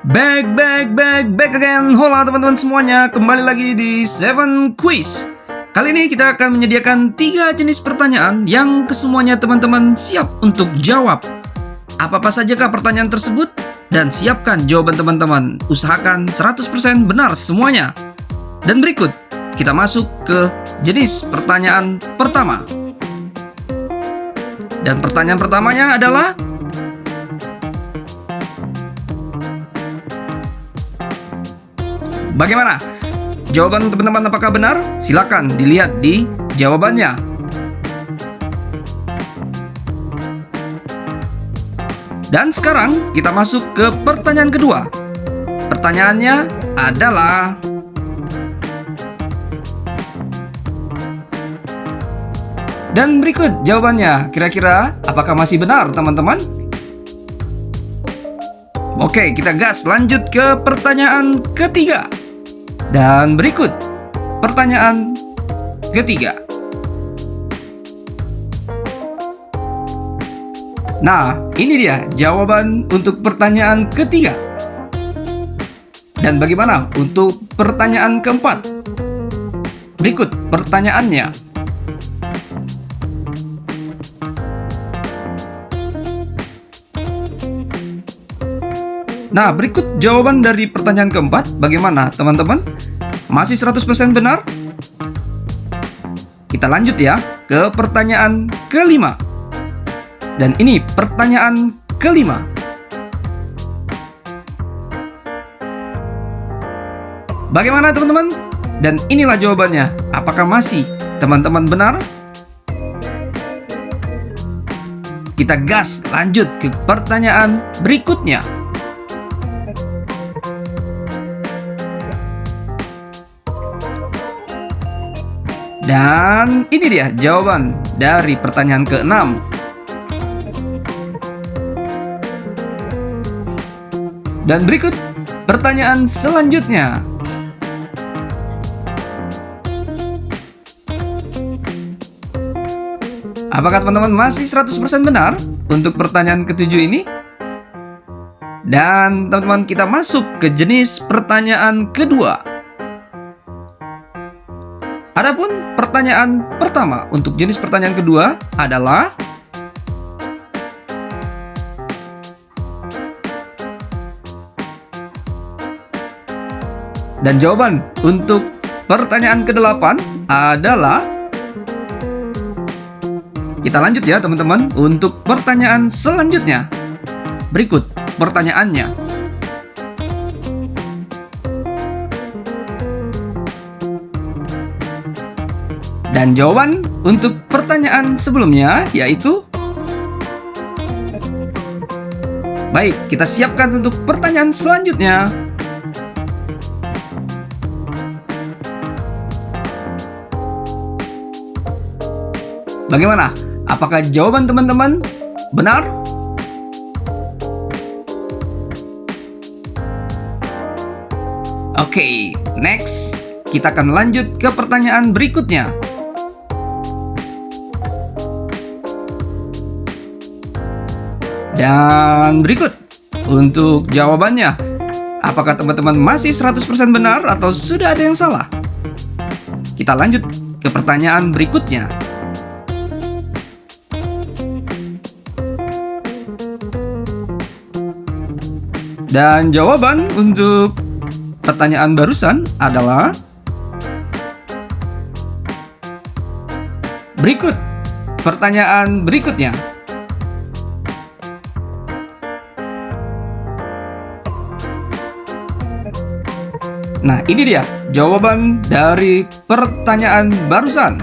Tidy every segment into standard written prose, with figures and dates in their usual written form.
Back again. Hola teman-teman semuanya, kembali lagi di Seven Quiz. Kali ini kita akan menyediakan 3 jenis pertanyaan yang kesemuanya teman-teman siap untuk jawab. Apa-apa sajakah pertanyaan tersebut? Dan siapkan jawaban teman-teman. Usahakan 100% benar semuanya. Dan berikut, kita masuk ke jenis pertanyaan pertama. Dan pertanyaan pertamanya adalah, bagaimana? Jawaban teman-teman apakah benar? Silakan dilihat di jawabannya. Dan sekarang kita masuk ke pertanyaan kedua. Pertanyaannya adalah, dan berikut jawabannya. Kira-kira apakah masih benar teman-teman? Oke, kita gas lanjut ke pertanyaan ketiga. Dan berikut pertanyaan ketiga. Nah, ini dia jawaban untuk pertanyaan ketiga. Dan bagaimana untuk pertanyaan keempat? Berikut pertanyaannya. Nah, berikut jawaban dari pertanyaan keempat. Bagaimana teman-teman? Masih 100% benar? Kita lanjut ya ke pertanyaan kelima. Dan ini pertanyaan kelima. Bagaimana teman-teman? Dan inilah jawabannya. Apakah masih teman-teman benar? Kita gas lanjut ke pertanyaan berikutnya. Dan ini dia jawaban dari pertanyaan ke-6. Dan berikut pertanyaan selanjutnya. Apakah teman-teman masih 100% benar untuk pertanyaan ketujuh ini? Dan teman-teman, kita masuk ke jenis pertanyaan kedua. Adapun pertanyaan pertama untuk jenis pertanyaan kedua adalah, dan jawaban untuk pertanyaan ke-8 adalah, kita lanjut ya teman-teman untuk pertanyaan selanjutnya. Berikut pertanyaannya. Dan jawaban untuk pertanyaan sebelumnya yaitu, baik, kita siapkan untuk pertanyaan selanjutnya. Bagaimana? Apakah jawaban teman-teman benar? Oke, next. Kita akan lanjut ke pertanyaan berikutnya. Dan berikut untuk jawabannya. Apakah teman-teman masih 100% benar atau sudah ada yang salah? Kita lanjut ke pertanyaan berikutnya. Dan jawaban untuk pertanyaan barusan adalah, berikut pertanyaan berikutnya. Nah, ini dia jawaban dari pertanyaan barusan.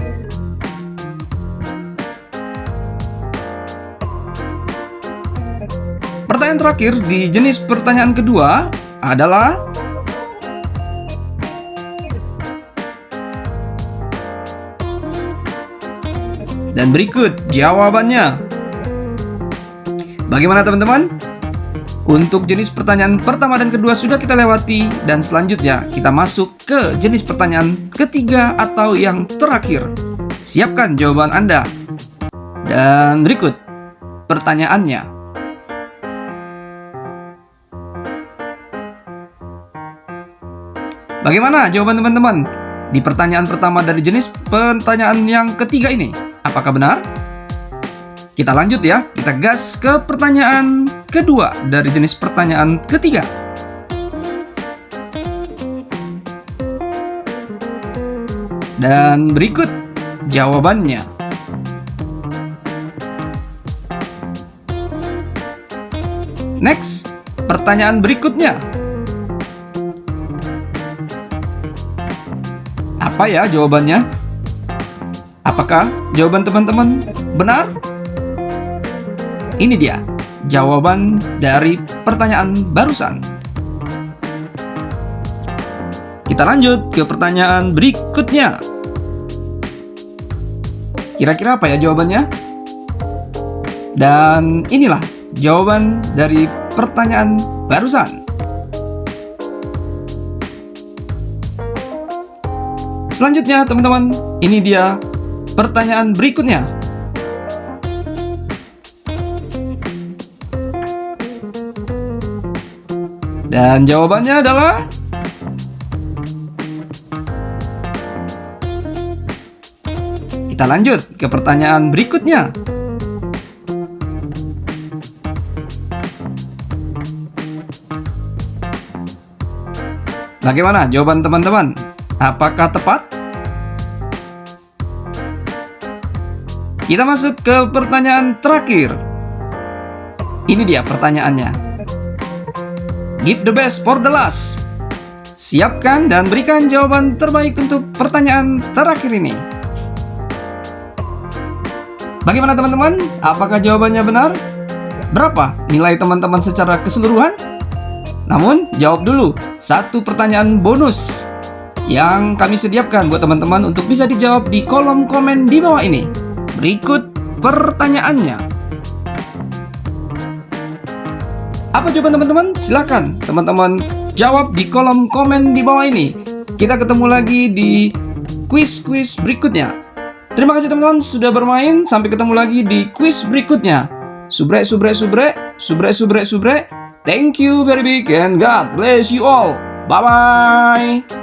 Pertanyaan terakhir di jenis pertanyaan kedua adalah, dan berikut jawabannya. Bagaimana teman-teman? Untuk jenis pertanyaan pertama dan kedua sudah kita lewati, dan selanjutnya kita masuk ke jenis pertanyaan ketiga atau yang terakhir. Siapkan jawaban Anda. Dan berikut pertanyaannya. Bagaimana jawaban teman-teman di pertanyaan pertama dari jenis pertanyaan yang ketiga ini? Apakah benar? Kita lanjut ya, kita gas ke pertanyaan kedua dari jenis pertanyaan ketiga. Dan berikut jawabannya. Next, pertanyaan berikutnya. Apa ya jawabannya? Apakah jawaban teman-teman benar? Ini dia jawaban dari pertanyaan barusan. Kita lanjut ke pertanyaan berikutnya. Kira-kira apa ya jawabannya? Dan inilah jawaban dari pertanyaan barusan. Selanjutnya teman-teman, ini dia pertanyaan berikutnya. Dan jawabannya adalah kita lanjut ke pertanyaan berikutnya. Bagaimana jawaban teman-teman? Apakah tepat? Kita masuk ke pertanyaan terakhir. Ini dia pertanyaannya. Give the best for the last. Siapkan dan berikan jawaban terbaik untuk pertanyaan terakhir ini. Bagaimana teman-teman? Apakah jawabannya benar? Berapa nilai teman-teman secara keseluruhan? Namun, jawab dulu satu pertanyaan bonus yang kami sediakan buat teman-teman untuk bisa dijawab di kolom komen di bawah ini. Berikut pertanyaannya. Apa jawaban teman-teman? Silakan teman-teman jawab di kolom komen di bawah ini. Kita ketemu lagi di kuis-kuis berikutnya. Terima kasih teman-teman sudah bermain. Sampai ketemu lagi di kuis berikutnya. Subrek, subrek, subrek, subrek, subrek, subrek. Thank you very big and God bless you all. Bye-bye.